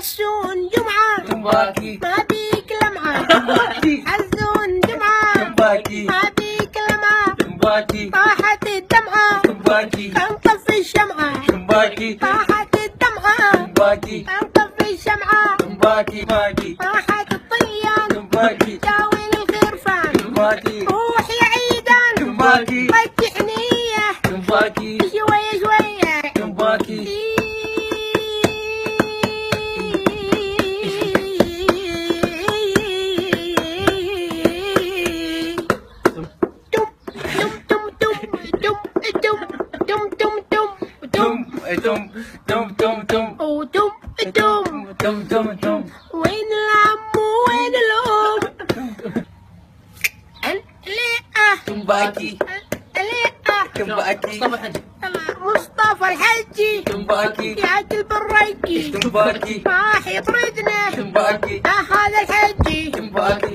حسون جمعة تنباكي ما بيك لمعة تنباكي حسون جمعة تنباكي ما بيك لمعة تنباكي طاحت الدمعة تنباكي انطفي الشمعة تنباكي طاحت الدمعة تنباكي انطفي الشمعة تنباكي باكي طاحت الطيان تنباكي داوي الخرفان تنباكي روح يا عيدان تنباكي رجعنيه تنباكي شوية شوية تنباكي تم تم تم تم تم تم تم وين العم وين الأم؟ تنباكي تنباكي مصطفى الحجي تنباكي يا قلب الريكي تنباكي راح يطردنا تنباكي هذا الحجي تنباكي